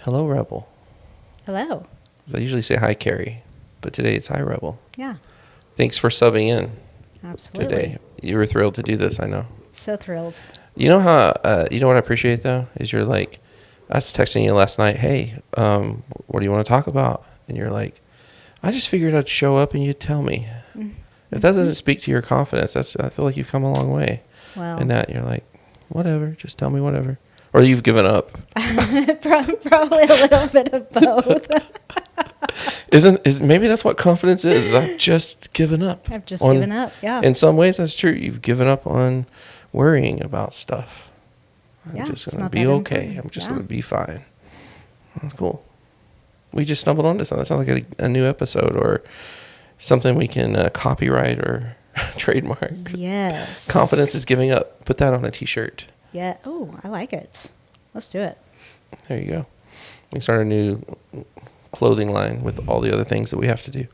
Hello, Rebel. Hello. I usually say hi, Carrie, but today it's hi, Rebel. Yeah, Thanks for subbing in absolutely. today. You were thrilled to do this, I know. So thrilled. You know how, you know what I appreciate, though? Is you're like, I was texting you last night, hey, what do you want to talk about? And you're like, I just figured I'd show up and you'd tell me. Mm-hmm. If that doesn't speak to your confidence, I feel like you've come a long way. Well, And that you're like, whatever, just tell me whatever. Or you've given up. probably a little bit of both. Maybe that's what confidence is. I've just given up. I've just given up, yeah. In some ways, that's true. You've given up on worrying about stuff. Yeah, I'm just it's going to not be that okay. important. I'm just Yeah. going to be fine. That's cool. We just stumbled onto something. That sounds like a new episode or something we can copyright or trademark. Yes. Confidence is giving up. Put that on a T-shirt. Yeah. Oh, I like it. Let's do it. There you go. We can start a new clothing line with all the other things that we have to do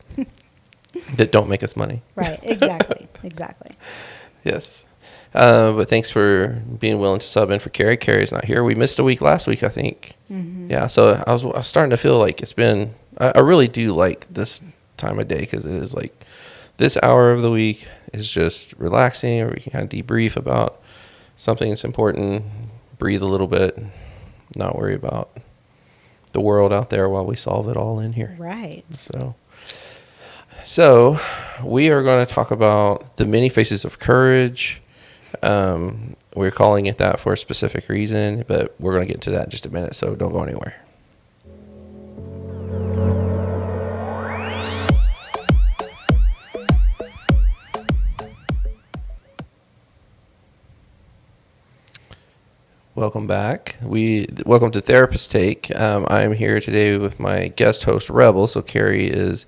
that don't make us money. Right. Exactly. Exactly. Yes. But thanks for being willing to sub in for Carrie. Carrie's not here. We missed a week last week, I think. Mm-hmm. Yeah, so I was starting to feel like it's been, I really do like this time of day because it is like this hour of the week is just relaxing, or we can kind of debrief about something that's important, breathe a little bit, not worry about the world out there while we solve it all in here. Right. So we are going to talk about the many faces of courage. We're calling it that for a specific reason, but we're going to get into that in just a minute, so don't go anywhere. Welcome back. Welcome to Therapist Take. I'm here today with my guest host, Rebel. So Carrie is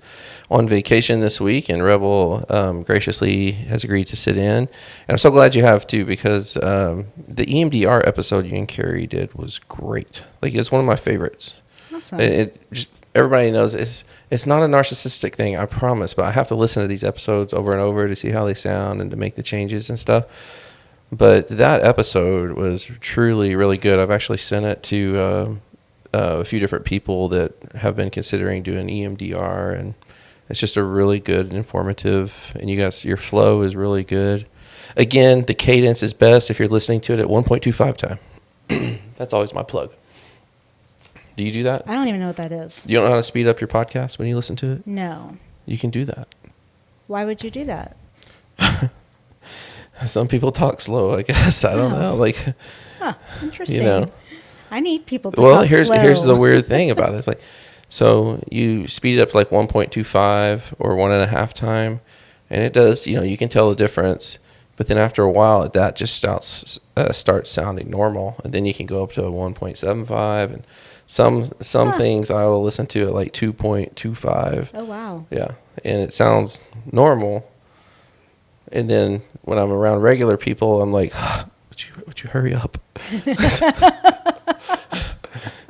on vacation this week, and Rebel graciously has agreed to sit in. And I'm so glad you have too, because the EMDR episode you and Carrie did was great. Like, it's one of my favorites. Awesome. It just, everybody knows it's not a narcissistic thing, I promise. But I have to listen to these episodes over and over to see how they sound and to make the changes and stuff. But that episode was truly really good. I've actually sent it to a few different people that have been considering doing EMDR, and it's just a really good and informative. And you guys, your flow is really good. Again, the cadence is best if you're listening to it at 1.25 time. That's always my plug. Do you do that? I don't even know what that is. You don't know how to speed up your podcast when you listen to it? No. You can do that. Why would you do that? Some people talk slow, I guess. I don't know. Like, Huh. Interesting. you know. I need people to Well, talk slow. here's the weird thing about it. It's like, so you speed it up to like 1.25 or 1.5 time, and it does, you can tell the difference. But then after a while, that just starts sounding normal, and then you can go up to 1.75, and some things I will listen to at like 2.25. Oh, wow. Yeah, and it sounds normal. And then when I'm around regular people, I'm like, would you hurry up?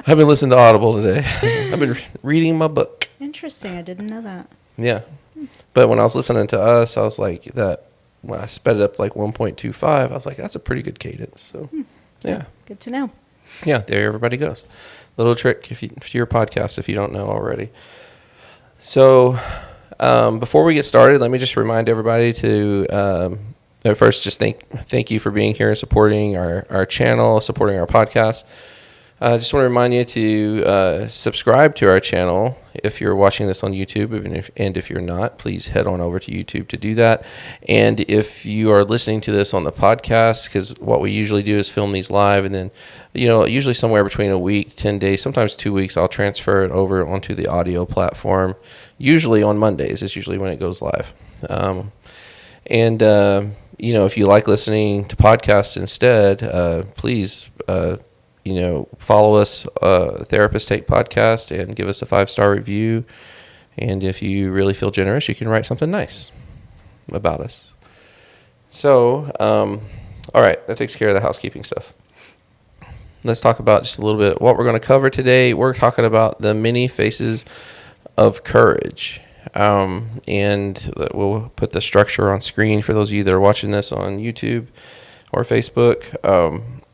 I've been listening to Audible today. I've been reading my book. Interesting. I didn't know that. Yeah. But when I was listening to us, I was like, when I sped it up like 1.25, I was like, that's a pretty good cadence. So, yeah. Good to know. Yeah, there everybody goes. Little trick to your podcast if you don't know already. So, before we get started, let me just remind everybody to first just thank you for being here and supporting our channel, supporting our podcast. I just want to remind you to subscribe to our channel if you're watching this on YouTube, and if you're not, please head on over to YouTube to do that. And if you are listening to this on the podcast, because what we usually do is film these live, and then, usually somewhere between a week, 10 days, sometimes 2 weeks, I'll transfer it over onto the audio platform. Usually on Mondays is usually when it goes live. If you like listening to podcasts instead, please follow us, Therapist Take Podcast, and give us a 5-star review. And if you really feel generous, you can write something nice about us. So, all right, that takes care of the housekeeping stuff. Let's talk about just a little bit what we're going to cover today. We're talking about the many faces of courage. And we'll put the structure on screen for those of you that are watching this on YouTube or Facebook.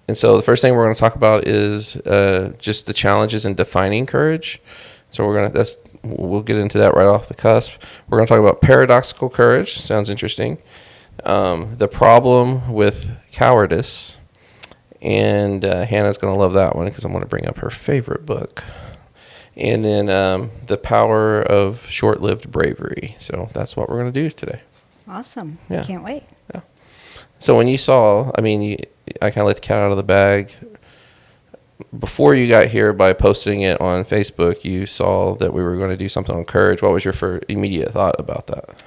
And so the first thing we're going to talk about is just the challenges in defining courage. So we'll get into that right off the cusp. We're going to talk about paradoxical courage. Sounds interesting. The problem with cowardice. And Hannah's going to love that one because I'm going to bring up her favorite book. And then the power of short-lived bravery. So that's what we're going to do today. Awesome. Yeah. Can't wait. Yeah. So when you saw, I kind of let the cat out of the bag. Before you got here, by posting it on Facebook, you saw that we were going to do something on courage. What was your immediate thought about that?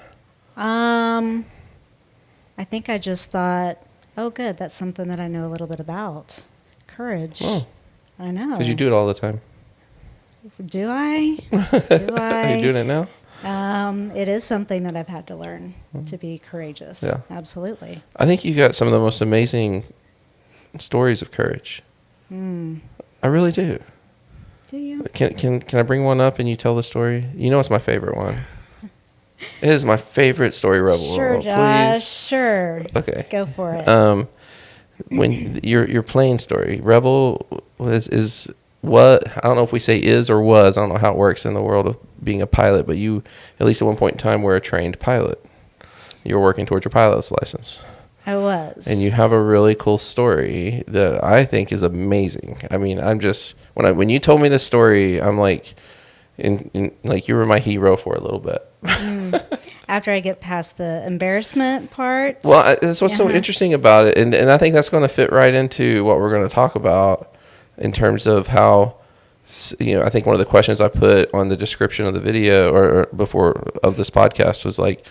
I think I just thought, oh, good, that's something that I know a little bit about. Courage. Oh. I know. Because you do it all the time. Do I? Do I? Are you doing it now? It is something that I've had to learn to be courageous. Yeah. Absolutely. I think you got some of the most amazing stories of courage. I really do. Do you? Can I bring one up and you tell the story? You know it's my favorite one. It is my favorite story, Rebel. Sure, Josh. Sure. Okay. Go for it. When your plane story, Rebel is what, I don't know if we say is or was, I don't know how it works in the world of being a pilot, but you, at least at one point in time, were a trained pilot. You were working towards your pilot's license. I was. And you have a really cool story that I think is amazing. I mean, I'm just, when you told me this story, I'm like, like you were my hero for a little bit. After I get past the embarrassment part. Well, that's what's so interesting about it. And I think that's going to fit right into what we're going to talk about in terms of how, I think one of the questions I put on the description of the video or before of this podcast was like,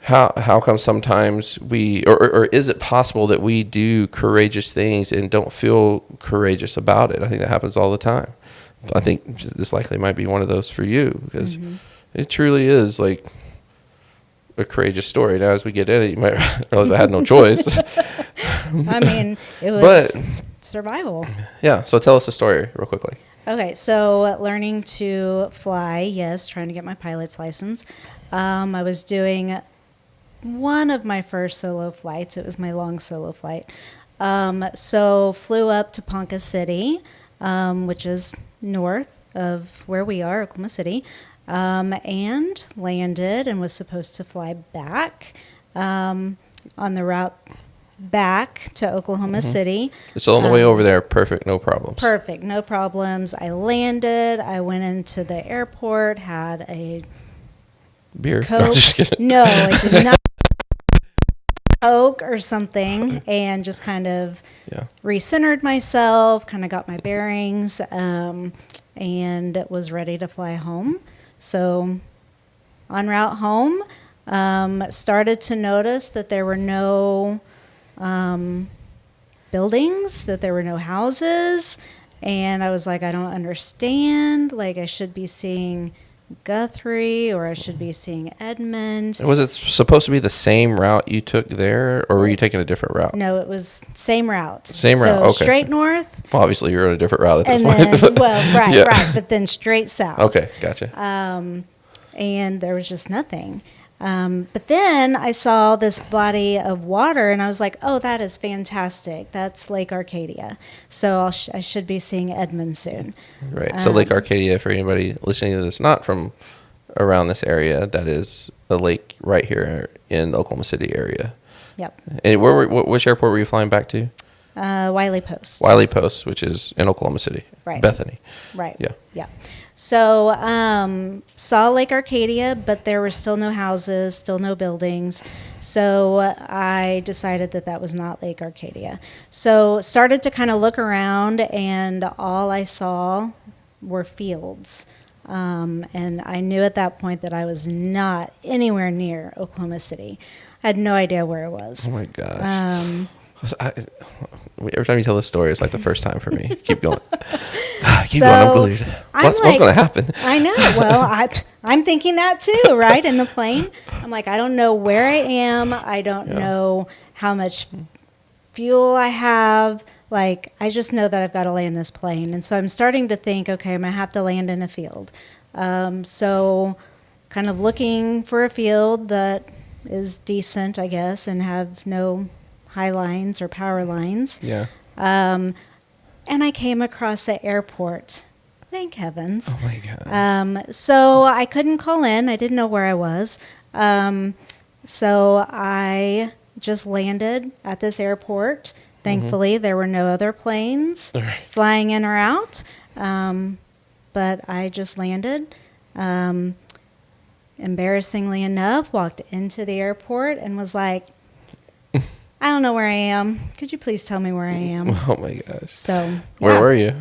how come sometimes we, or is it possible that we do courageous things and don't feel courageous about it? I think that happens all the time. I think this likely might be one of those for you because it truly is like a courageous story. Now, as we get in it, you might realize I had no choice. I mean, it was survival. Yeah. So tell us a story real quickly. Okay. So learning to fly, yes, trying to get my pilot's license. I was doing one of my first solo flights. It was my long solo flight. So flew up to Ponca City, which is north of where we are, Oklahoma City, and landed and was supposed to fly back on the route back to Oklahoma City. So on the way over there, perfect, no problems. Perfect, no problems. I landed. I went into the airport, had a beer. Coke. No, I did not. Coke or something, and just kind of recentered myself, kind of got my bearings, and was ready to fly home. So en route home, started to notice that there were no buildings, that there were no houses, and I was like, I don't understand. Like, I should be seeing Guthrie, or I should be seeing Edmond. Was it supposed to be the same route you took there, or were you taking a different route? No, it was same route. Same route, okay. Straight north. Well, obviously you're on a different route at this point. point. Right, but then straight south. Okay, gotcha. And there was just nothing. But then I saw this body of water, and I was like, oh, that is fantastic. That's Lake Arcadia. So I should be seeing Edmond soon. Right. So Lake Arcadia, for anybody listening to this not from around this area, that is a lake right here in the Oklahoma City area. Yep. And which airport were you flying back to? Wiley Post. Wiley Post, which is in Oklahoma City. Right. Bethany. Right. Yeah. So saw Lake Arcadia, but there were still no houses, still no buildings. So I decided that was not Lake Arcadia. So started to kind of look around, and all I saw were fields. And I knew at that point that I was not anywhere near Oklahoma City. I had no idea where it was. Oh my gosh. Every time you tell this story, it's like the first time for me. Keep going. Keep going. I'm glued. What's going to happen? I know. Well, I'm thinking that too, right? In the plane. I'm like, I don't know where I am. I don't know how much fuel I have. Like, I just know that I've got to land this plane. And so I'm starting to think, okay, I'm going to have to land in a field. So kind of looking for a field that is decent, I guess, and have no high lines or power lines. Yeah. And I came across an airport. Thank heavens. Oh my God. So I couldn't call in. I didn't know where I was. So I just landed at this airport. Thankfully, there were no other planes Right. flying in or out. But I just landed. Embarrassingly enough, walked into the airport and was like, I don't know where I am. Could you please tell me where I am? Oh my gosh. So, Where were you?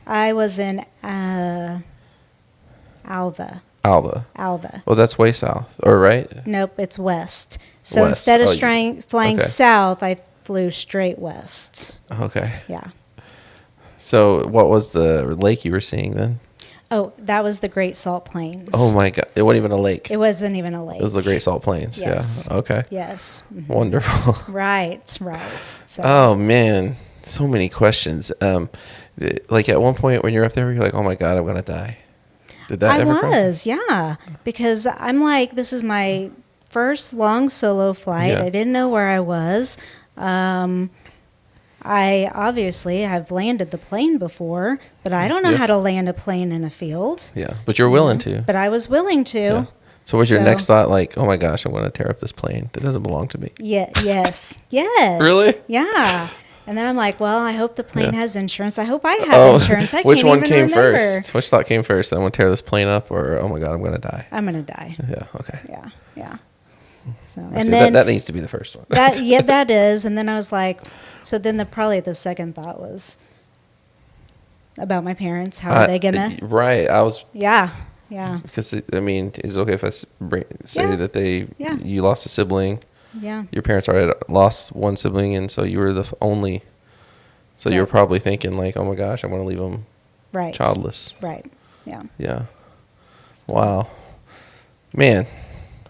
I was in Alva. Alva. Well, that's way south, or right? Nope, it's west. So West. instead of Oh, flying okay. south, I flew straight west. Okay. Yeah. So, what was the lake you were seeing then? Oh, that was the Great Salt Plains. Oh my God! It wasn't even a lake. It wasn't even a lake. It was the Great Salt Plains. Yes. Yeah. Okay. Yes. Mhm. Wonderful. Right. So, Oh man, so many questions. Like at one point when you're up there, you're like, "Oh my God, I'm gonna die." Did that I ever cross? was, yeah, because I'm like, this is my first long solo flight. Yeah. I didn't know where I was. I obviously have landed the plane before, but I don't know Yeah. how to land a plane in a field. Yeah, but you're willing to. But I was willing to. Yeah. So what's your So- next thought? Like, oh my gosh, I'm gonna tear up this plane. That doesn't belong to me. Yeah. Yes. Yes. Really? Yeah. And then I'm like, well, I hope the plane Yeah. has insurance. I hope I have insurance. I which can't one even came remember. first? Which thought came first? I'm gonna tear this plane up, or oh my God, I'm gonna die. I'm gonna die. Yeah. Okay. Yeah. Yeah. So That's and good. then that needs to be the first one. that is. And then I was like, so then probably the second thought was about my parents. How are they gonna? Right. I was Yeah. Yeah. because I mean, is it okay if I say Yeah. that Yeah. you lost a sibling? Yeah. Your parents already lost one sibling, and so you were the only. So you were Right. probably thinking like, oh my gosh, I'm gonna leave them Right. childless. Right. Yeah. Yeah. Wow. Man.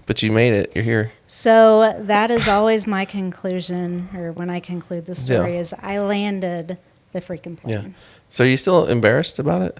But you made it. You're here. So that is always my conclusion, or when I conclude the story, Yeah. is I landed the freaking Yeah. plane. So are you still embarrassed about it?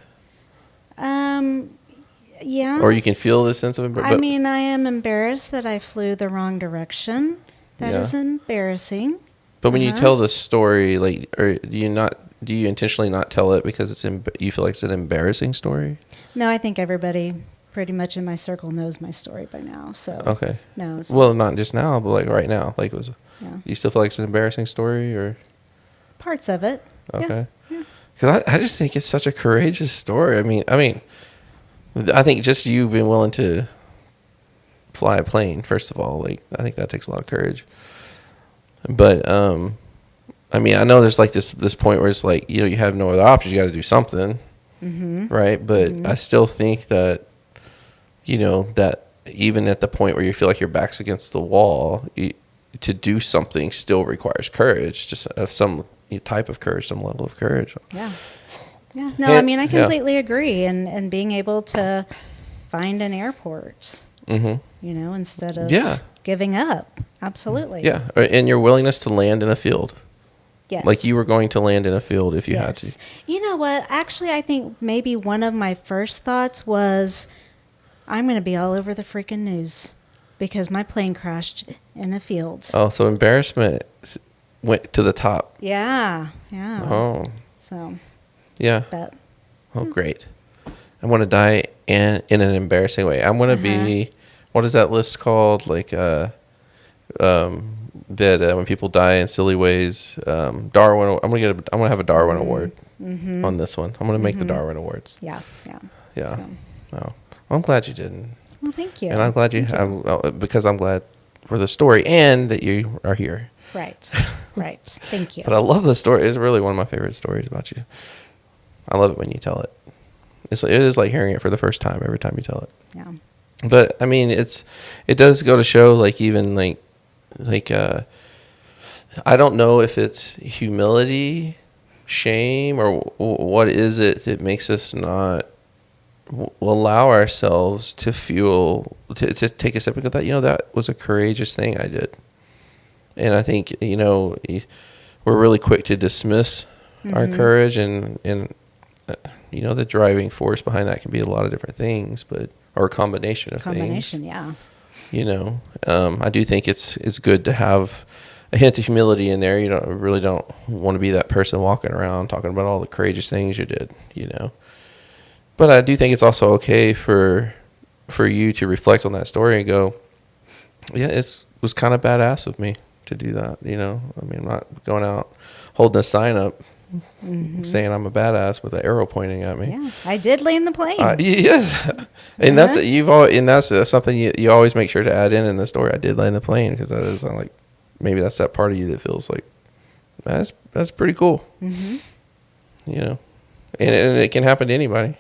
Yeah. Or you can feel the sense of I embarrassment? mean, I am embarrassed that I flew the wrong direction. That Yeah. is embarrassing. But when you Uh-huh. tell the story, like, or do you intentionally not tell it because you feel like it's an embarrassing story? No, I think everybody pretty much in my circle knows my story by now. So Okay. knows. Well, not just now, but like right now. Like, Yeah. you still feel like it's an embarrassing story, or Parts of it. okay? Yeah. Because I just think it's such a courageous story. I mean, I think just you being willing to fly a plane, first of all, like I think that takes a lot of courage. But I mean, I know there's like this point where it's like, you know, you have no other options. You got to do something, right? But I still think that, you know, that even at the point where you feel like your back's against the wall, to do something still requires courage, just of some type of courage, some level of courage. Yeah. Yeah. No, Yeah, I mean, I yeah. completely agree. And being able to find an airport, you know, instead of Yeah. giving up. Absolutely. Yeah, and your willingness to land in a field. Yes. Like you were going to land in a field if you had to. Yes. You know what? Actually, I think maybe one of my first thoughts was, I'm going to be all over the freaking news because my plane crashed in a field. Oh, so embarrassment went to the top. Yeah. Yeah. Oh, So, yeah. but Oh, great. I want to die in an embarrassing way. I'm going to be, what is that list called? Like, that when people die in silly ways, Darwin. I'm gonna have a Darwin Award on this one. I'm gonna make the Darwin Awards. yeah. Yeah. Yeah. So, Oh, well, I'm glad you didn't, well, thank you. and I'm glad because I'm glad for the story and that you are here. Right. Right. Thank you. But I love the story. It's really one of my favorite stories about you. I love it when you tell it. It is like hearing it for the first time every time you tell it. Yeah. But I mean, it does go to show, like, even like I don't know if it's humility, shame, or what is it that makes us not allow ourselves to feel to take a step and go, that, you know, that was a courageous thing I did. And I think, you know, we're really quick to dismiss our courage, and you know, the driving force behind that can be a lot of different things, or a combination of things. Yeah. You know, I do think it's good to have a hint of humility in there. You really don't want to be that person walking around talking about all the courageous things you did, But I do think it's also okay for you to reflect on that story and go, yeah, it was kind of badass of me to do that. I mean, I'm not going out holding a sign up saying I'm a badass with an arrow pointing at me. Yeah, I did land the plane. Yes, and that's something you always make sure to add in the story. I did land the plane, because that is like, maybe that's that part of you that feels like that's pretty cool. And it can happen to anybody.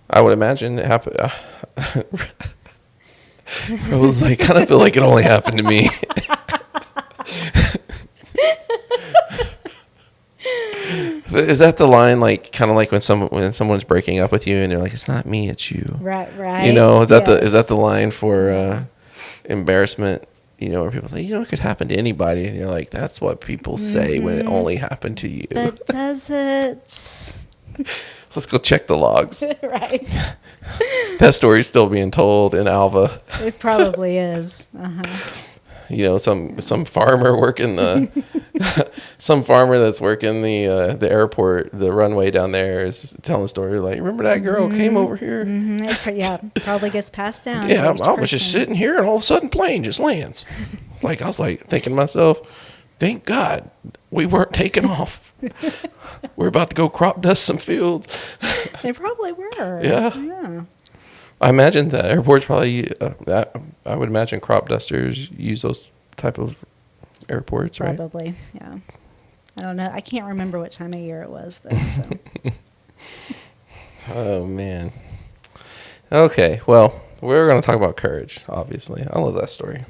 I would imagine it happened. I was like, kind of feel like it only happened to me. Is that the line, like, kind of like when someone's breaking up with you and they're like, it's not me, it's you. Right. Is that the line for embarrassment? Where people say, it could happen to anybody, and you're like, that's what people say when it only happened to you. But does it? Let's go check the logs. Right. That story's still being told in Alva. It probably is. Some farmer working some farmer that's working the airport, the runway down there, is telling a story like, remember that girl came over here? Yeah, probably gets passed down. Yeah, I was just sitting here, and all of a sudden plane just lands. Like, I was like thinking to myself, thank God we weren't taking off. We're about to go crop dust some fields. They probably were. Yeah. I imagine the airports probably, I would imagine crop dusters use those type of airports, right? Probably, yeah. I don't know. I can't remember what time of year it was, though. So. Oh, man. Okay, well, we're going to talk about courage, obviously. I love that story.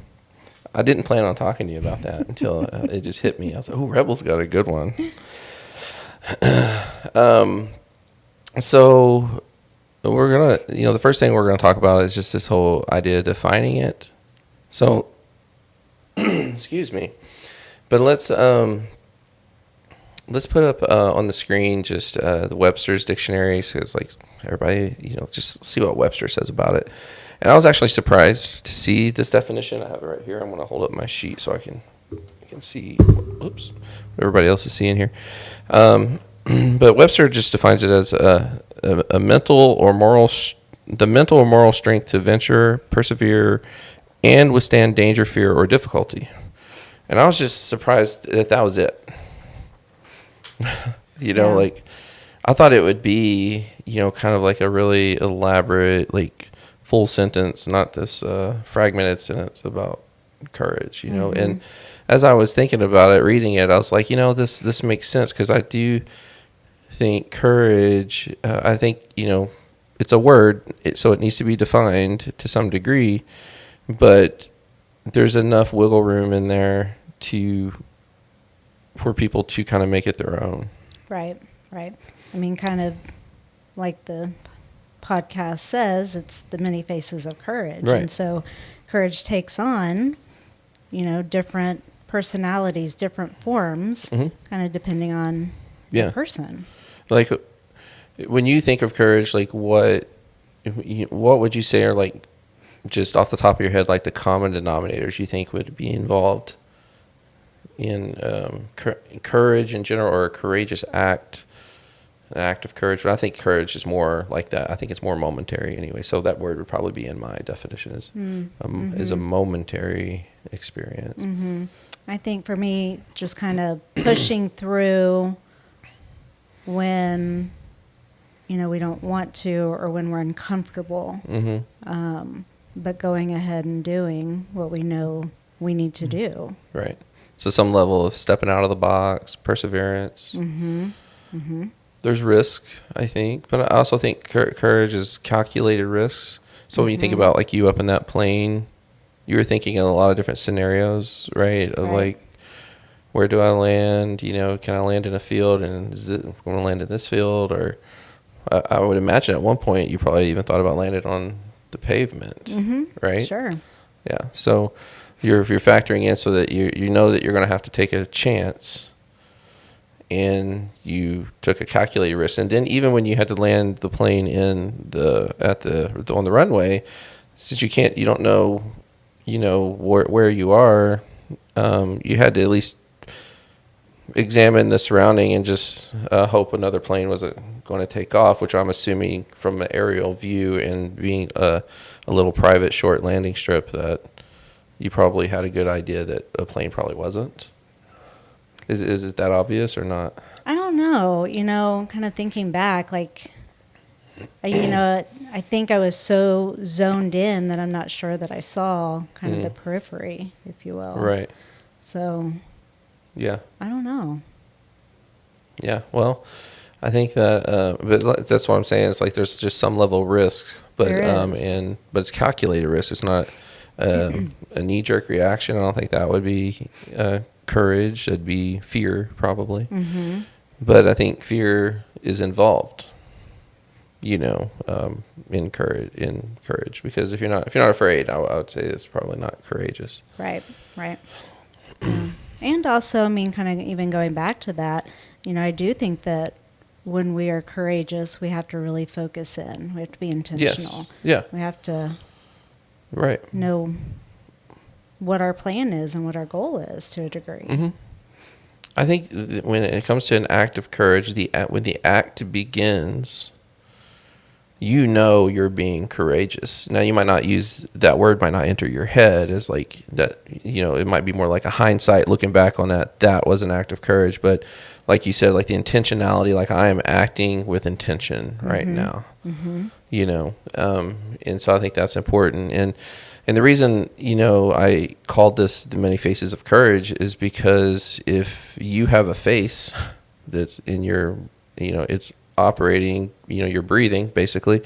I didn't plan on talking to you about that until it just hit me. I was like, oh, Rebel's got a good one. So we're going to, the first thing we're going to talk about is just this whole idea of defining it. So, excuse me, but let's put up on the screen just the Webster's dictionary, so it's like everybody, just see what Webster says about it. And I was actually surprised to see this definition. I have it right here. I'm going to hold up my sheet so I can see, what everybody else is seeing here. But Webster just defines it as a mental or moral, the mental or moral strength to venture, persevere, and withstand danger, fear, or difficulty. And I was just surprised that was it. Like, I thought it would be, kind of like a really elaborate, like, full sentence, not this fragmented sentence about courage, And as I was thinking about it, reading it, I was like, this makes sense, because I do think courage, I think, it's a word, so it needs to be defined to some degree, but there's enough wiggle room in there for people to kind of make it their own. Right. I mean, kind of like the podcast says, it's the many faces of courage. Right. And so courage takes on, different personalities, different forms, kind of depending on the person. Like, when you think of courage, like, what would you say are, like, just off the top of your head, like, the common denominators you think would be involved in courage in general, or a courageous act, an act of courage? But I think courage is more like that. I think it's more momentary anyway. So that word would probably be in my definition is a momentary experience. I think for me, just kind of pushing through when, we don't want to, or when we're uncomfortable, but going ahead and doing what we know we need to do. Right. So some level of stepping out of the box, perseverance. There's risk, I think, but I also think courage is calculated risks. So when you think about, like, you up in that plane, you were thinking in a lot of different scenarios, right? Of like, where do I land? Can I land in a field, and is it going to land in this field? Or I would imagine at one point you probably even thought about landing on the pavement, right? Sure. Yeah. So you're factoring in so that you know that you're going to have to take a chance, and you took a calculated risk. And then even when you had to land the plane on the runway, since you don't know, where you are, you had to at least examine the surrounding and just hope another plane wasn't going to take off, which I'm assuming from an aerial view and being a little private short landing strip that you probably had a good idea that a plane probably wasn't. Is it that obvious or not? I don't know. Kind of thinking back, like, I think I was so zoned in that I'm not sure that I saw kind of the periphery, if you will. Right. So, yeah. I don't know. Yeah. Well, I think that, but that's what I'm saying. It's like there's just some level of risk, but but it's calculated risk. It's not a knee-jerk reaction. I don't think that would be courage. It'd be fear, probably. Mm-hmm. But I think fear is involved. In courage, because if you're not afraid, I would say it's probably not courageous. Right. Yeah. And also, kind of even going back to that, I do think that when we are courageous, we have to really focus in. We have to be intentional. Yes. Yeah. We have to know what our plan is and what our goal is to a degree. Mm-hmm. I think when it comes to an act of courage, when the act begins, you're being courageous. Now, you might not use that word, might not enter your head as like that, it might be more like a hindsight looking back on that was an act of courage. But like you said, like the intentionality, like I am acting with intention right now, and so I think that's important. And the reason, I called this the many faces of courage is because if you have a face that's in your, it's operating, you're breathing, basically,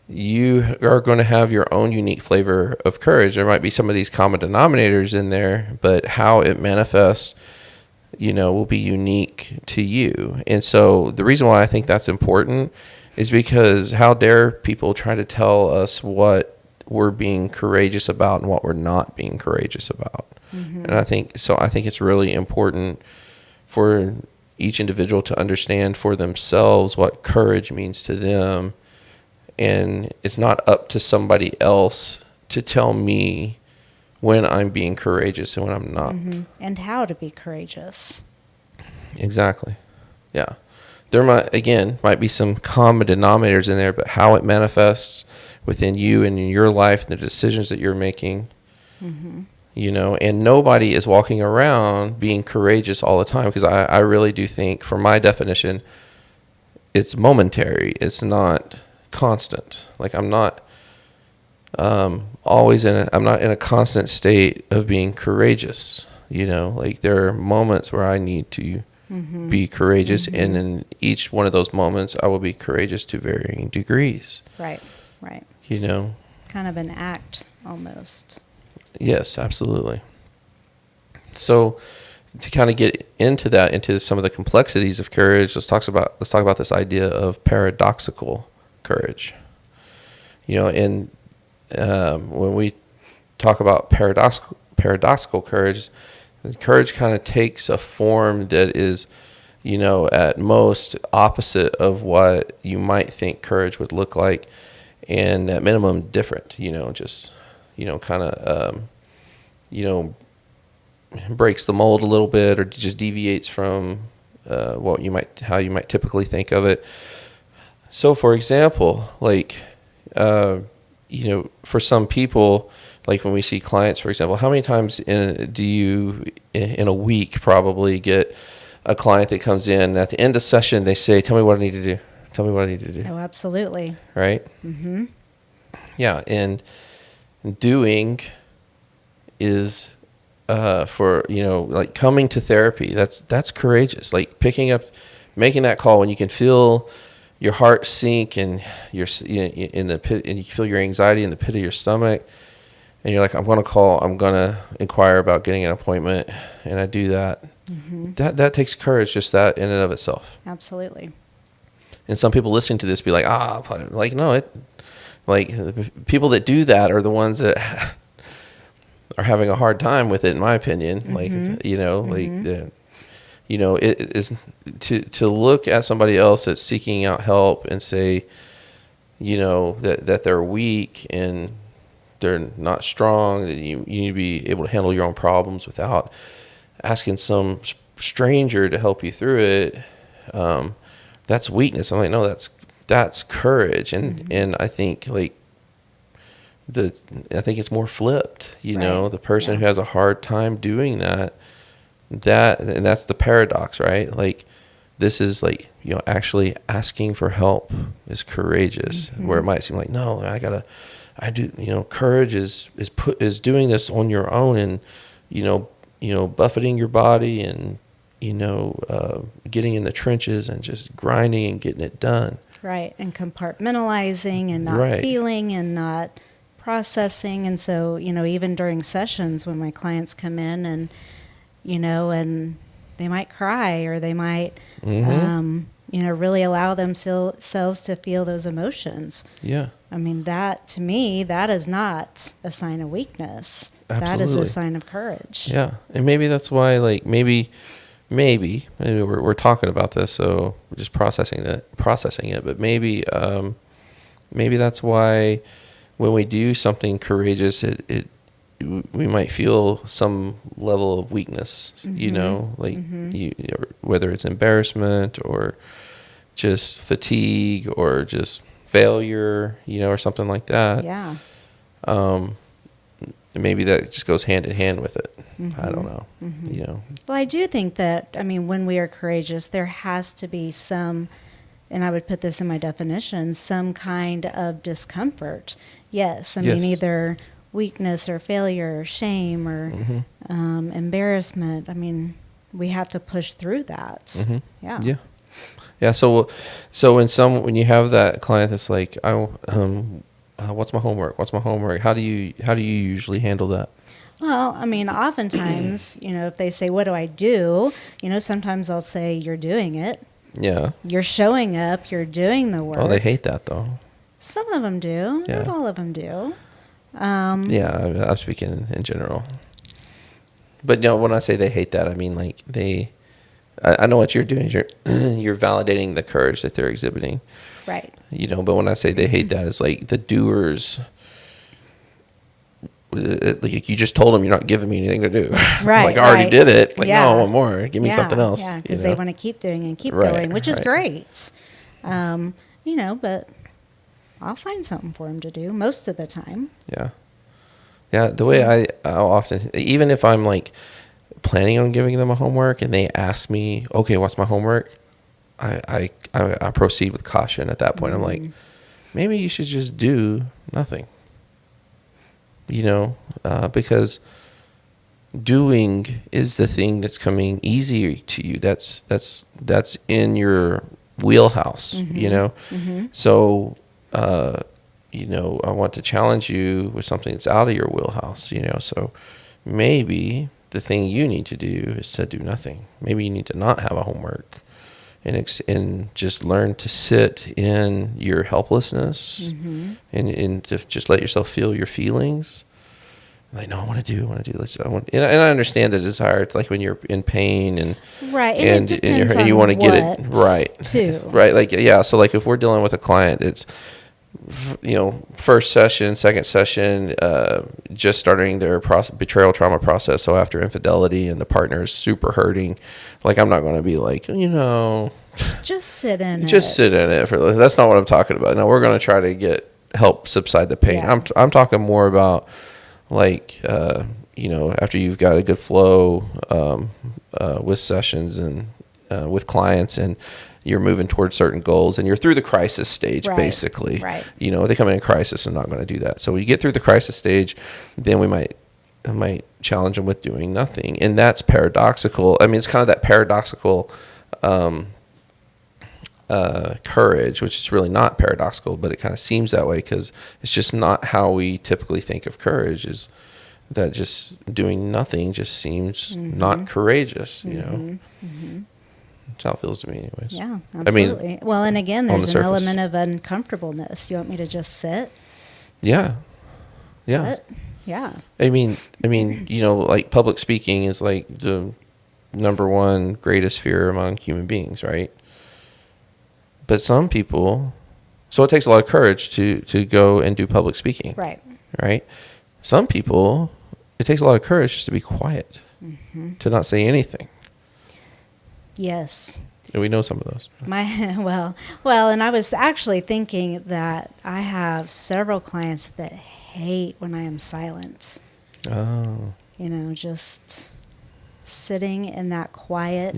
you are going to have your own unique flavor of courage. There might be some of these common denominators in there, but how it manifests, will be unique to you. And so the reason why I think that's important is because how dare people try to tell us what we're being courageous about and what we're not being courageous about. Mm-hmm. And I think it's really important for each individual to understand for themselves what courage means to them. And it's not up to somebody else to tell me when I'm being courageous and when I'm not. Mm-hmm. And how to be courageous. Exactly. Yeah. There might be some common denominators in there, but how it manifests within you and in your life and the decisions that you're making, and nobody is walking around being courageous all the time, because I really do think, for my definition, it's momentary. It's not constant. Like I'm not I'm not in a constant state of being courageous. Like there are moments where I need to be courageous, and in each one of those moments, I will be courageous to varying degrees. Right. Kind of an act almost. Yes, absolutely. So to kind of get into some of the complexities of courage, let's talk about this idea of paradoxical courage. And when we talk about paradoxical courage kind of takes a form that is, at most opposite of what you might think courage would look like, and at minimum different. Kind of breaks the mold a little bit, or just deviates from how you might typically think of it. So, for example, like for some people, like when we see clients, for example, how many times do you in a week probably get a client that comes in, and at the end of session they say, "Tell me what I need to do. Tell me what I need to do." Oh, absolutely. Right? Mm-hmm. Yeah, and doing is for like coming to therapy. That's courageous. Like picking up, making that call when you can feel your heart sink and you're in the pit, and you feel your anxiety in the pit of your stomach, and you're like, I'm going to inquire about getting an appointment, and I do that. Mm-hmm. That takes courage, just that in and of itself. Absolutely. And some people listening to this be like, no, the people that do that are the ones that are having a hard time with it, in my opinion. Mm-hmm. It is to look at somebody else that's seeking out help and say, that they're weak, and they're not strong, that you need to be able to handle your own problems without asking some stranger to help you through it. That's weakness. I'm like, no, that's courage. And I think like I think it's more flipped, you know, the person who has a hard time doing that, and that's the paradox, right? Like, this is like, you know, actually asking for help is courageous, where it might seem like, no, you know, courage is doing this on your own, and, you know, buffeting your body, and, you know, getting in the trenches and just grinding and getting it done. Right. And compartmentalizing and not feeling and not processing. And so, you know, even during sessions when my clients come in and, you know, and they might cry, or they might, you know, really allow themselves to feel those emotions. Yeah. I mean, that, to me, that is not a sign of weakness. Absolutely. That is a sign of courage. Yeah. And maybe that's why, like, maybe we're talking about this, so we're just processing it. But maybe that's why when we do something courageous, we might feel some level of weakness, you know, like whether it's embarrassment or just fatigue or just failure, you know, or something like that. Yeah. Maybe that just goes hand in hand with it. I don't know, you know. Well, I do think that, I mean, when we are courageous, there has to be some, and I would put this in my definition, some kind of discomfort. Yes. I mean, either weakness or failure or shame or embarrassment. I mean, we have to push through that. Yeah. Yeah. Yeah. So when you have that client that's like, what's my homework? How do you usually handle that? Well, I mean, oftentimes, you know, if they say, what do I do? You know, sometimes I'll say, you're doing it. Yeah. You're showing up. You're doing the work. Oh, they hate that though. Some of them do. Yeah. Not all of them do. Yeah, I'm speaking in general. But no, when I say they hate that, I mean like I know what you're doing. You're validating the courage that they're exhibiting. Right. You know, but when I say they hate that, it's like the doers. Like, you just told them you're not giving me anything to do. Right. Like, I already did it. Like, no, I want more. Give me something else. Yeah, because they want to keep doing and keep going, which is great. You know, but I'll find something for them to do most of the time. Yeah. Yeah, the way I'll often, even if I'm like planning on giving them a homework and they ask me, okay, what's my homework? I proceed with caution at that point. I'm like, maybe you should just do nothing. You know, because doing is the thing that's coming easier to you. That's in your wheelhouse, you know? So, you know, I want to challenge you with something that's out of your wheelhouse, you know? So maybe the thing you need to do is to do nothing. Maybe you need to not have a homework and just learn to sit in your helplessness and to just let yourself feel your feelings. Like, no, I want to do. And I understand the desire, like when you're in pain and and you want to get it right too. Right. Like, yeah. So like if we're dealing with a client, it's, you know, first session, second session, just starting their betrayal trauma process. So after infidelity and the partner is super hurting, like, I'm not going to be like, you know, just sit in it. That's not what I'm talking about. No, we're going to try to help subside the pain. Yeah. I'm talking more about like, you know, after you've got a good flow with sessions and with clients, and you're moving towards certain goals, and you're through the crisis stage, basically. Right. You know, they come in crisis, I'm not going to do that. So we get through the crisis stage, then I might challenge them with doing nothing. And that's paradoxical. I mean, it's kind of that paradoxical courage, which is really not paradoxical, but it kind of seems that way because it's just not how we typically think of courage, is that just doing nothing just seems not courageous, you know? That's how it feels to me anyways. Yeah, absolutely. I mean, well, and again, there's an element of uncomfortableness. You want me to just sit? Yeah. Yeah. What? Yeah. I mean, you know, like public speaking is like the number one greatest fear among human beings, right? But some people, so it takes a lot of courage to go and do public speaking. Right. right? Some people, it takes a lot of courage just to be quiet, to not say anything. Yes. And we know some of those. Well, and I was actually thinking that I have several clients that hate when I am silent. Oh. Just sitting in that quiet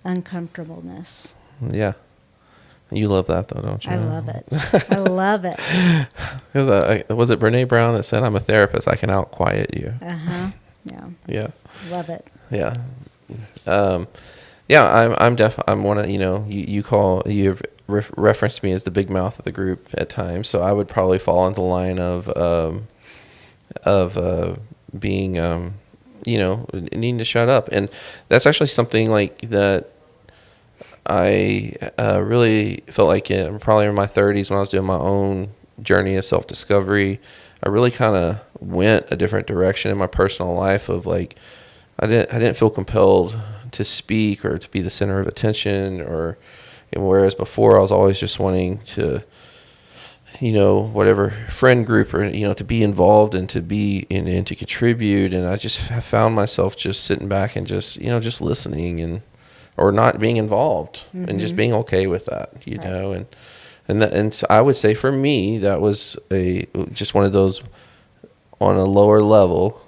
uncomfortableness. Yeah. You love that, though, don't you? I love it. I love it. Was it Brene Brown that said, I'm a therapist, I can out-quiet you? Uh-huh. Yeah. Yeah. Love it. Yeah. I'm one of, you've referenced me as the big mouth of the group at times, so I would probably fall into the line of being, needing to shut up. And that's actually something like that I really felt like probably in my 30s when I was doing my own journey of self-discovery. I really kind of went a different direction in my personal life of like, I didn't feel compelled to speak or to be the center of attention, and whereas before I was always just wanting to, whatever friend group or, to be involved and to be and to contribute. And I just found myself just sitting back and just listening or not being involved and just being okay with that, right. And so I would say for me, that was just one of those on a lower level,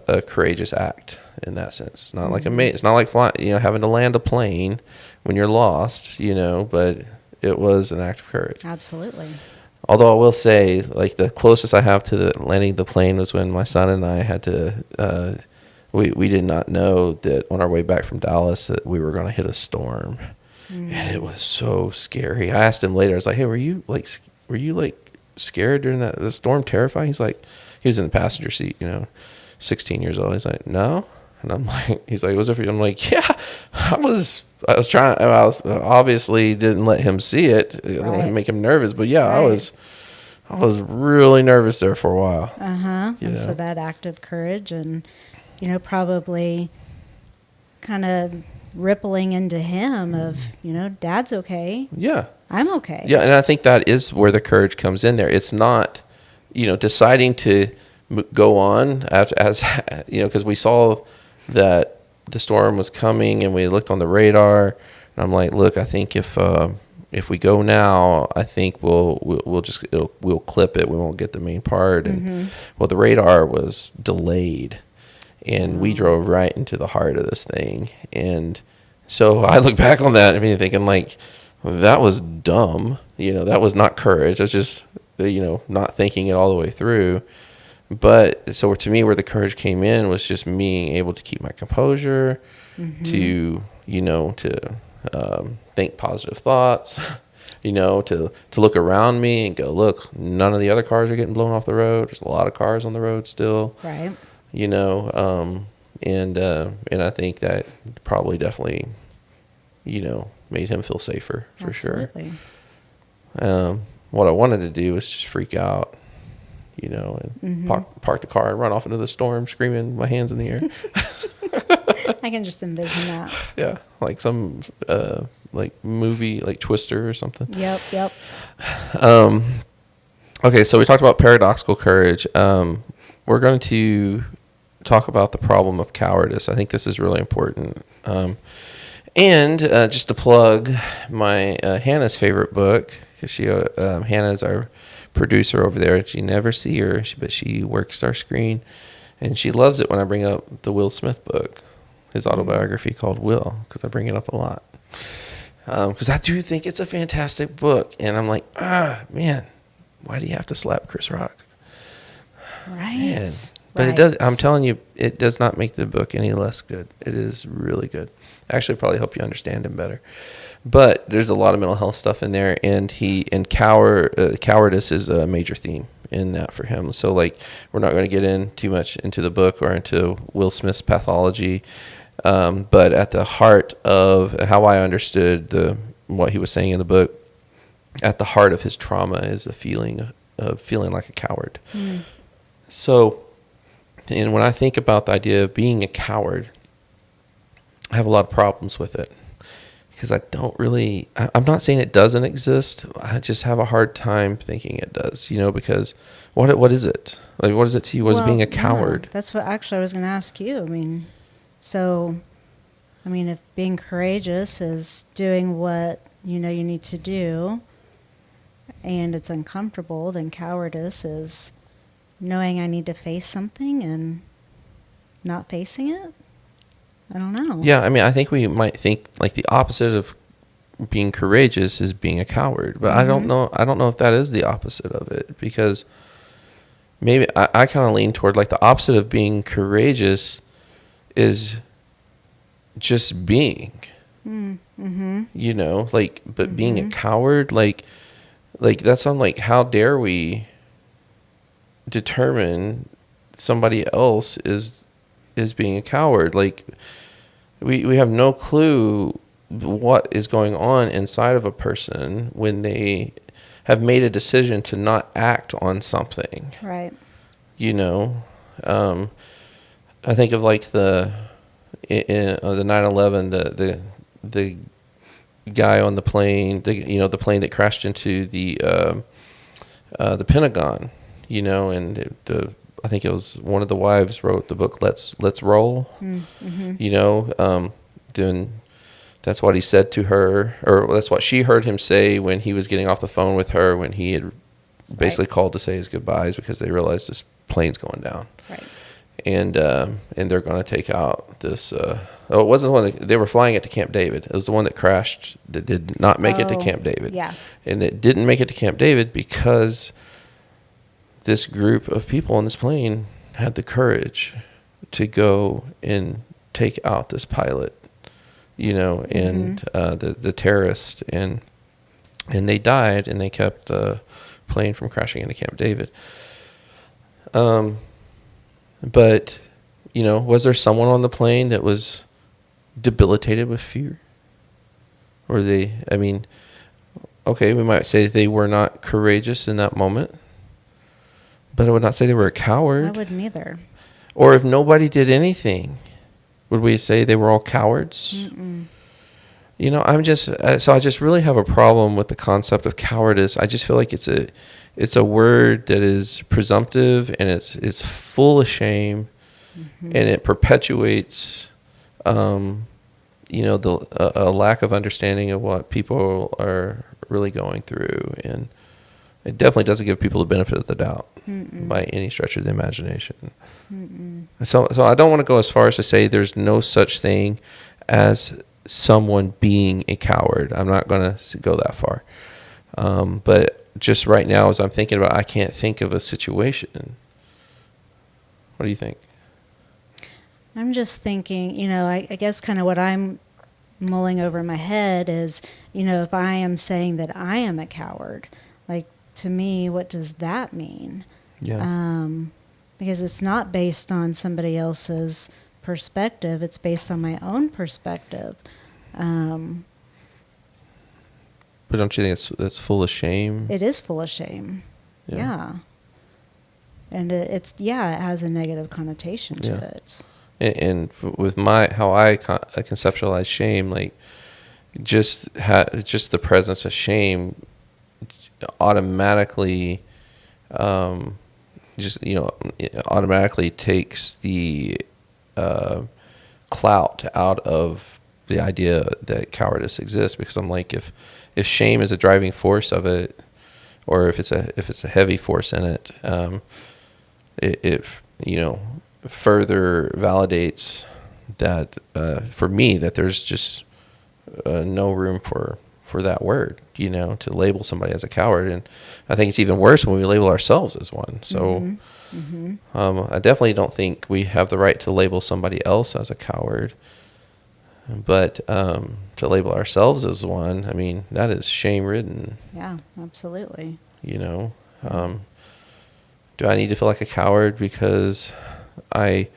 a courageous act in that sense. It's not like it's not like flying, having to land a plane when you're lost, but it was an act of courage. Absolutely. Although I will say, like, the closest I have to landing the plane was when my son and I had to, we did not know that on our way back from Dallas that we were going to hit a storm. And it was so scary. I asked him later, I was like, hey, were you scared during the storm, terrifying? He's like, he was in the passenger seat, 16 years old. He's like, no. And I'm like, he's like, was it for you? I'm like, yeah, I was obviously didn't let him see it. I didn't want to make him nervous, but yeah, right. I was really nervous there for a while. And so that act of courage and, probably kind of rippling into him of, Dad's okay. Yeah. I'm okay. Yeah. And I think that is where the courage comes in there. It's not, deciding to go on as because we saw that the storm was coming and we looked on the radar and I'm like, look, I think if we go now, I think we'll clip it. We won't get the main part. And well, the radar was delayed and we drove right into the heart of this thing. And so I look back on that and thinking like, that was dumb. That was not courage. It was just, not thinking it all the way through. But so to me, where the courage came in was just me able to keep my composure, to think positive thoughts, to look around me and go, look, none of the other cars are getting blown off the road. There's a lot of cars on the road still, right? And I think that probably definitely, made him feel safer for Absolutely. Sure. What I wanted to do was just freak out. And park the car and run off into the storm, screaming, my hands in the air. I can just envision that. Yeah, like some movie, like Twister or something. Yep. Okay, so we talked about paradoxical courage. We're going to talk about the problem of cowardice. I think this is really important. And just to plug my Hannah's favorite book, because Hannah's our producer over there. You never see her, but she works our screen, and she loves it when I bring up the Will Smith book, his autobiography called Will, because I bring it up a lot. Because I do think it's a fantastic book, and I'm like, man, why do you have to slap Chris Rock? Right. Man. But it does. I'm telling you, it does not make the book any less good. It is really good. Actually, probably help you understand him better. But there's a lot of mental health stuff in there, and cowardice is a major theme in that for him. So, like, we're not going to get in too much into the book or into Will Smith's pathology, but at the heart of how I understood what he was saying in the book, at the heart of his trauma is the feeling of feeling like a coward. So, and when I think about the idea of being a coward, I have a lot of problems with it. because I don't really, I'm not saying it doesn't exist. I just have a hard time thinking it does, because what is it? Like, what is it to you? What is being a coward? Yeah, that's what actually I was going to ask you. If being courageous is doing what you need to do and it's uncomfortable, then cowardice is knowing I need to face something and not facing it. I don't know. Yeah, I think we might think like the opposite of being courageous is being a coward, but I don't know if that is the opposite of it, because maybe I kind of lean toward like the opposite of being courageous is just being, but being a coward, like that's on like, how dare we determine somebody else is being a coward? Like we have no clue what is going on inside of a person when they have made a decision to not act on something. Right. I think of like the 9/11, the guy on the plane, the plane that crashed into the Pentagon, and I think it was one of the wives wrote the book Let's Roll. Then that's what he said to her, or that's what she heard him say when he was getting off the phone with her, when he had basically called to say his goodbyes because they realized this plane's going down. Right. And they're going to take out this. It wasn't the one they were flying it to Camp David. It was the one that crashed that did not make it to Camp David. Yeah. And it didn't make it to Camp David because this group of people on this plane had the courage to go and take out this pilot, and the terrorist, and they died, and they kept the plane from crashing into Camp David. But, was there someone on the plane that was debilitated with fear? Or we might say they were not courageous in that moment, but I would not say they were a coward. I wouldn't either. Or if nobody did anything, would we say they were all cowards? Mm-mm. I just really have a problem with the concept of cowardice. I just feel like it's a word that is presumptive, and it's full of shame, and it perpetuates, a lack of understanding of what people are really going through, and it definitely doesn't give people the benefit of the doubt by any stretch of the imagination. So I don't want to go as far as to say there's no such thing as someone being a coward. I'm not going to go that far. But just right now, as I'm thinking about it, I can't think of a situation. What do you think? I'm just thinking, I guess kind of what I'm mulling over in my head is, if I am saying that I am a coward, like, to me, what does that mean? Yeah. Because it's not based on somebody else's perspective. It's based on my own perspective. But don't you think that's full of shame? It is full of shame. Yeah. And it has a negative connotation to it. And with how I conceptualize shame, like just the presence of shame automatically, automatically takes the clout out of the idea that cowardice exists, because I'm like, if shame is a driving force of it, or if it's a heavy force in it, it further validates that for me that there's just no room for that word, to label somebody as a coward. And I think it's even worse when we label ourselves as one. So I definitely don't think we have the right to label somebody else as a coward. But to label ourselves as one, that is shame-ridden. Yeah, absolutely. Do I need to feel like a coward because I,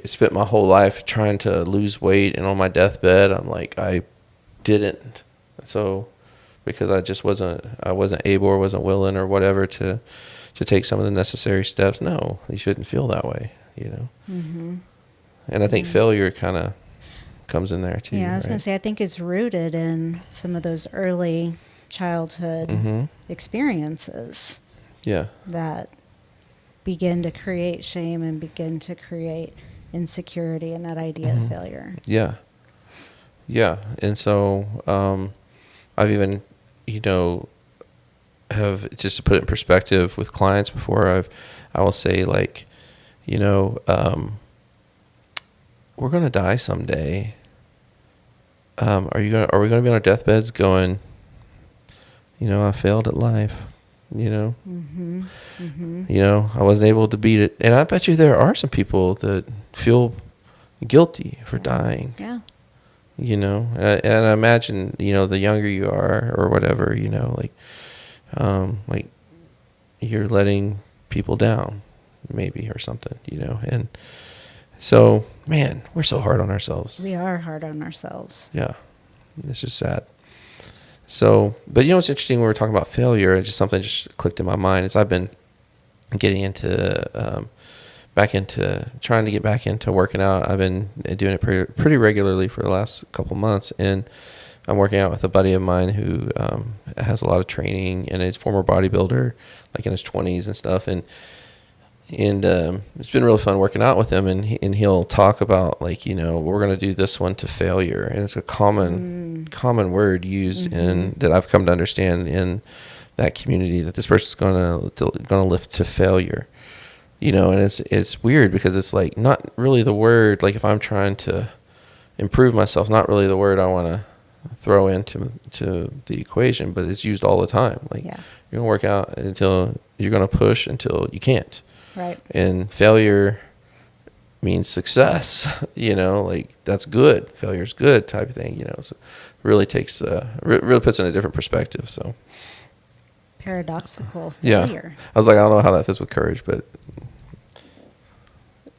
spent my whole life trying to lose weight, and on my deathbed, I'm like, I didn't. So because I wasn't able or wasn't willing or whatever to take some of the necessary steps. No, you shouldn't feel that way, And I think failure kind of comes in there too. Yeah, I was going right? to say, I think it's rooted in some of those early childhood Mm-hmm. experiences Yeah. that begin to create shame and begin to create insecurity and that idea of failure. Yeah. Yeah. And so I've even, have, just to put it in perspective with clients before, I will say, like, we're going to die someday. Are we going to be on our deathbeds going, I failed at life, Mm-hmm. Mm-hmm. I wasn't able to beat it. And I bet you there are some people that feel guilty for dying, Yeah. and I imagine, the younger you are or whatever, like you're letting people down maybe or something, and so, man, we're so hard on ourselves. We are hard on ourselves. Yeah. It's just sad. So, but what's interesting when we're talking about failure, it's just something just clicked in my mind, is I've been getting into, trying to get back into working out. I've been doing it pretty regularly for the last couple months, and I'm working out with a buddy of mine who has a lot of training, and is a former bodybuilder, like in his 20s and stuff, and it's been really fun working out with him, and he'll talk about, like, we're going to do this one to failure, and it's a common word used in that I've come to understand in that community, that this person's going to lift to failure, and it's weird because it's like not really the word, like if I'm trying to improve myself, not really the word I want to throw into the equation, but it's used all the time. Like, you're going to work out until you're going to push until you can't. Right. And failure means success, like that's good. Failure's good type of thing, so it really takes, really puts it in a different perspective. So Paradoxical failure. I was like, I don't know how that fits with courage, but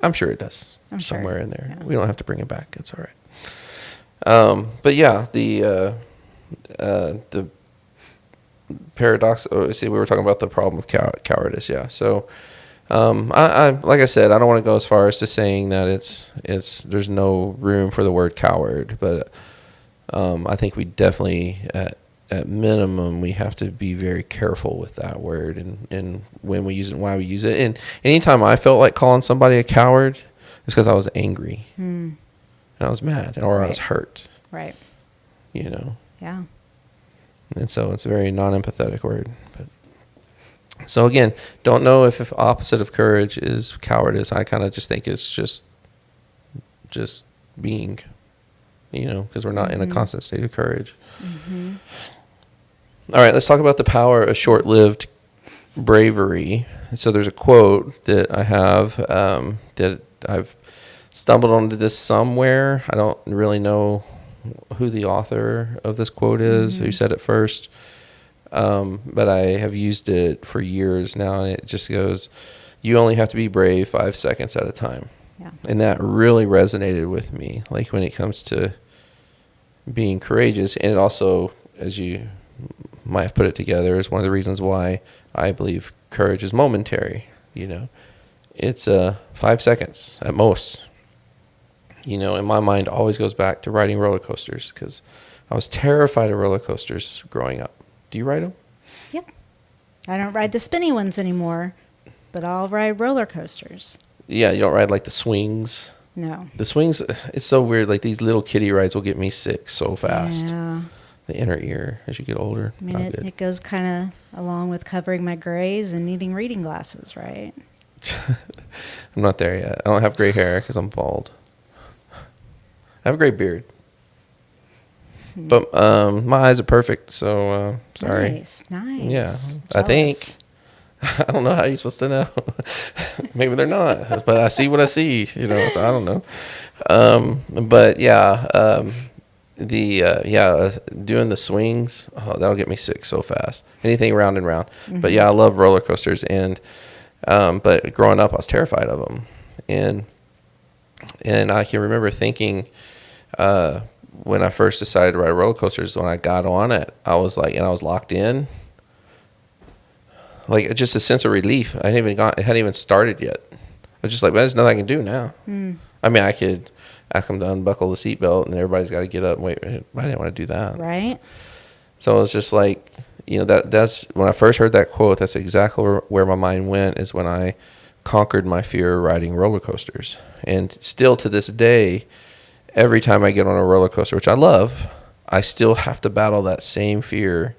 I'm sure it does. I'm sure. Somewhere in there. Yeah. We don't have to bring it back. It's all right. But yeah, the paradox. We were talking about the problem of cowardice. Yeah. So, I like I said, I don't want to go as far as to saying that there's no room for the word coward, but I think we definitely at minimum we have to be very careful with that word and when we use it and why we use it. And anytime I felt like calling somebody a coward, it's because I was angry and I was mad or I was hurt. Right. Yeah. And so it's a very non-empathetic word. But so again, don't know if opposite of courage is cowardice. I kind of just think it's just being, because we're not in a constant state of courage. Mm-hmm. All right, let's talk about the power of short-lived bravery. So there's a quote that I have that I've stumbled onto this somewhere. I don't really know who the author of this quote is, who said it first. But I have used it for years now, and it just goes, you only have to be brave 5 seconds at a time. Yeah. And that really resonated with me, like when it comes to being courageous. And it also, as you might have put it together, is one of the reasons why I believe courage is momentary. It's 5 seconds at most. And my mind always goes back to riding roller coasters, because I was terrified of roller coasters growing up. Do you ride them? Yep. I don't ride the spinny ones anymore, but I'll ride roller coasters. Yeah, you don't ride like the swings? No. The swings, it's so weird. Like these little kiddie rides will get me sick so fast. Yeah. The inner ear as you get older. I mean, it goes kind of along with covering my grays and needing reading glasses, right? I'm not there yet. I don't have gray hair because I'm bald. I have a gray beard. But my eyes are perfect, so sorry. Nice. Yeah, Jealous. I think. I don't know how you're supposed to know. Maybe they're not, but I see what I see, so I don't know. But yeah, doing the swings, that'll get me sick so fast. Anything round and round. But yeah, I love roller coasters, and but growing up, I was terrified of them, and I can remember thinking, when I first decided to ride roller coasters, when I got on it, I was like, and I was locked in. Like, just a sense of relief. It hadn't even started yet. I was just like, well, there's nothing I can do now. I mean, I ask them to unbuckle the seatbelt, and everybody's got to get up and wait. I didn't want to do that. Right. So it's just like, that's when I first heard that quote, that's exactly where my mind went, is when I conquered my fear of riding roller coasters. And still to this day, every time I get on a roller coaster, which I love, I still have to battle that same fear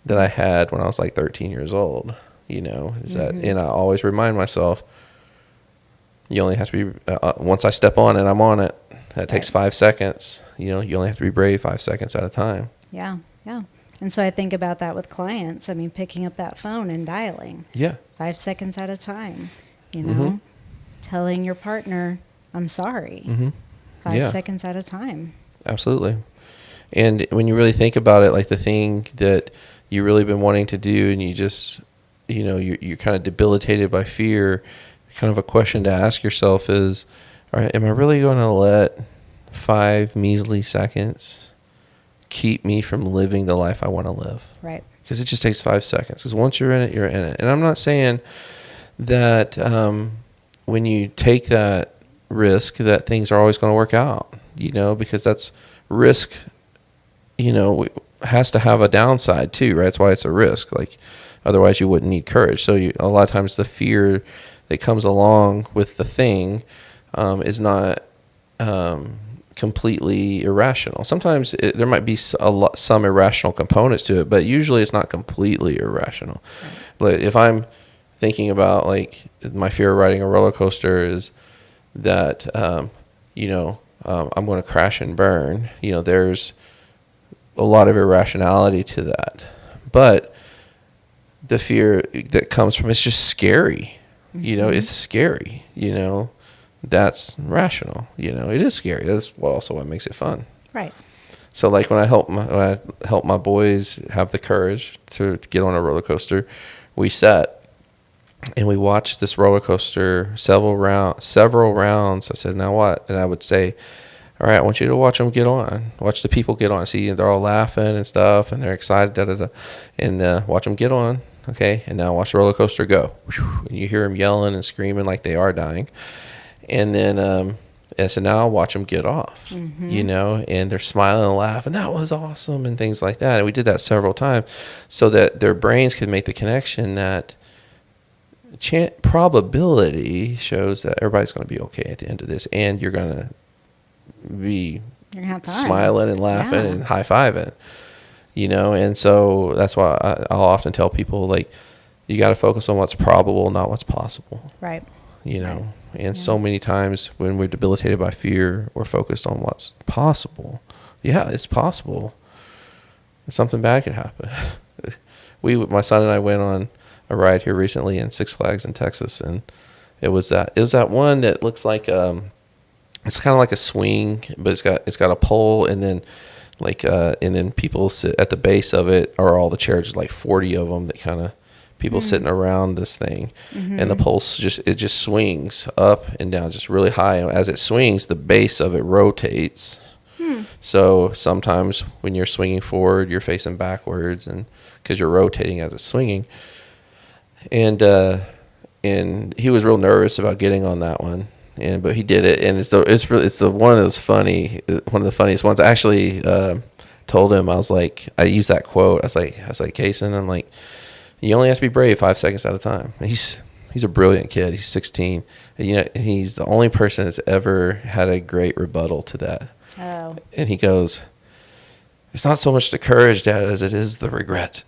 that I had when I was like 13 years old. Is that, and I always remind myself, you only have to be, once I step on it, I'm on it. That takes 5 seconds. You only have to be brave 5 seconds at a time. Yeah. Yeah. And so I think about that with clients. I mean, picking up that phone and dialing. Yeah. 5 seconds at a time. Mm-hmm. Telling your partner, I'm sorry. Mm-hmm. 5 seconds at a time. Absolutely. And when you really think about it, like the thing that you really been wanting to do, and you just, you're kind of debilitated by fear, kind of a question to ask yourself is, all right, am I really going to let 5 measly seconds keep me from living the life I want to live? Right. Because it just takes 5 seconds. Because once you're in it, you're in it. And I'm not saying that when you take that risk that things are always going to work out, because that's risk, has to have a downside too, right? That's why it's a risk. Like, otherwise you wouldn't need courage. So a lot of times the fear that comes along with the thing is not completely irrational. Sometimes there might be some irrational components to it, but usually it's not completely irrational. Right. Like if I'm thinking about like my fear of riding a roller coaster is that I'm going to crash and burn. There's a lot of irrationality to that, but the fear that comes from it's just scary. It's scary. That's rational. It is scary. That's what makes it fun. Right. So like when I help my boys have the courage to get on a roller coaster, we sat and we watched this roller coaster several rounds. I said, now what? And I would say, all right, I want you to watch them get on. Watch the people get on. See, they're all laughing and stuff, and they're excited, and watch them get on. Okay, and now watch the roller coaster go. And you hear them yelling and screaming like they are dying. And then so now I'll watch them get off, and they're smiling and laughing. That was awesome and things like that. And we did that several times so that their brains could make the connection that probability shows that everybody's going to be okay at the end of this, and you're going to be smiling and laughing and high-fiving, and so that's why I'll often tell people, like, you got to focus on what's probable, not what's possible. Right. And so many times when we're debilitated by fear, we're focused on what's possible. Yeah, it's possible. Something bad could happen. My son and I went on a ride here recently in Six Flags in Texas, and it was that one that looks like it's kind of like a swing, but it's got a pole, and then and then people sit at the base of it, or all the chairs, like 40 of them that kind of people sitting around this thing, and the pole just swings up and down just really high, and as it swings, the base of it rotates. So sometimes when you're swinging forward, you're facing backwards, and because you're rotating as it's swinging. And he was real nervous about getting on that one, but he did it, and it's the one of the funniest ones. I actually told him, I used that quote. I was like, Kason, I'm like, you only have to be brave 5 seconds at a time. And he's a brilliant kid. He's 16. And, he's the only person that's ever had a great rebuttal to that. Oh. And he goes, it's not so much the courage, Dad, as it is the regret.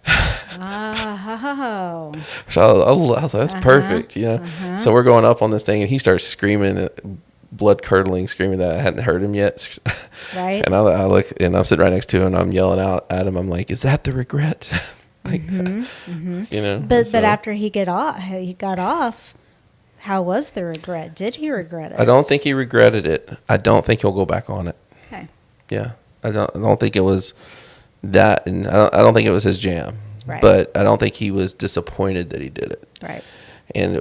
Oh. So I was like, that's perfect, So we're going up on this thing, and he starts screaming, blood-curdling, screaming that I hadn't heard him yet. Right. And I look, and I'm sitting right next to him, and I'm yelling out at him. I'm like, is that the regret? But after he got off, how was the regret? Did he regret it? I don't think he regretted it. I don't think he'll go back on it. Okay. Yeah. I don't think it was that, and I don't think it was his jam. Right. But I don't think he was disappointed that he did it. Right.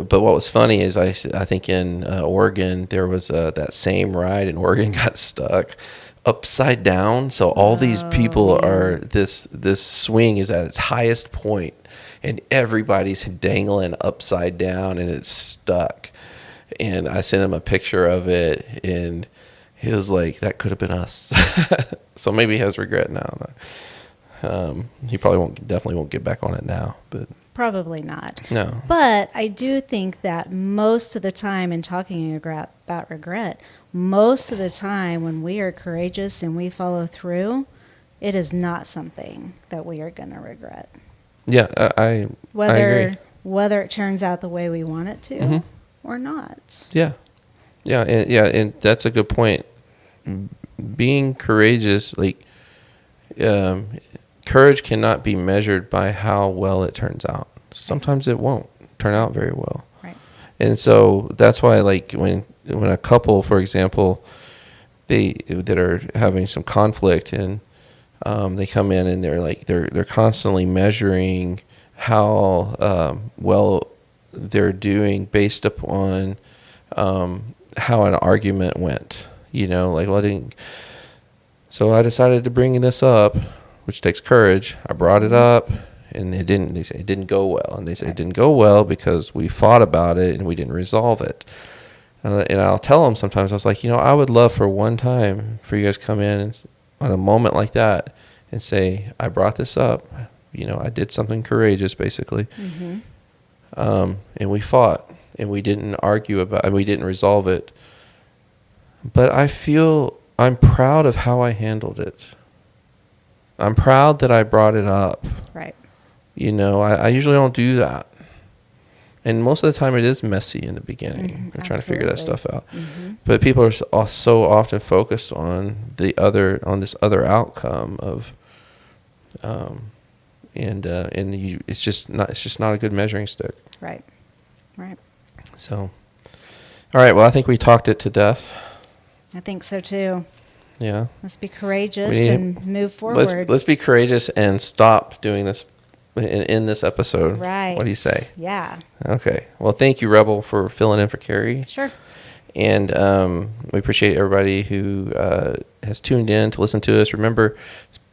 But what was funny is I think in Oregon there was that same ride, and Oregon got stuck upside down. So all these people are this swing is at its highest point, and everybody's dangling upside down, and it's stuck. And I sent him a picture of it, and he was like, that could have been us. So maybe he has regret now. He probably definitely won't get back on it now, but Probably not. no. But I do think that most of the time in talking about regret, most of the time when we are courageous and we follow through, it is not something that we are going to regret. Yeah, I agree. Whether it turns out the way we want it to or not. Yeah. And that's a good point. Being courageous, like, courage cannot be measured by how well it turns out. Sometimes it won't turn out very well. Right. And so that's why, like, when a couple, for example, that are having some conflict, and they come in and they're constantly measuring how well they're doing based upon how an argument went. So I decided to bring this up, which takes courage. I brought it up, and they say it didn't go well. And they say it didn't go well because we fought about it and we didn't resolve it. And I'll tell them sometimes, I was like, I would love for one time for you guys to come in on a moment like that and say, I brought this up. I did something courageous, basically. And we fought, and we didn't argue about it, and we didn't resolve it. But I feel I'm proud of how I handled it. I'm proud that I brought it up. Right. I usually don't do that. And most of the time it is messy in the beginning. They're trying to figure that stuff out. But people are so often focused on this other outcome of, it's just not a good measuring stick. Right. So, all right. Well, I think we talked it to death. I think so too. Yeah. Let's be courageous and move forward. Let's be courageous and stop doing this in this episode. Right. What do you say? Yeah. Okay. Well, thank you, Rebel, for filling in for Carrie. Sure. And we appreciate everybody who has tuned in to listen to us. Remember,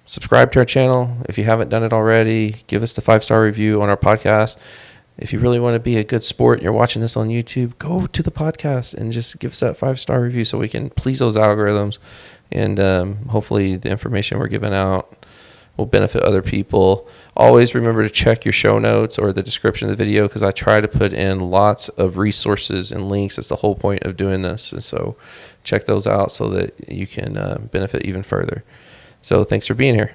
subscribe to our channel. If you haven't done it already, give us the 5-star review on our podcast. If you really want to be a good sport and you're watching this on YouTube, go to the podcast and just give us that 5-star review so we can please those algorithms. And hopefully the information we're giving out will benefit other people. Always remember to check your show notes or the description of the video, because I try to put in lots of resources and links. That's the whole point of doing this. And so check those out so that you can benefit even further. So thanks for being here.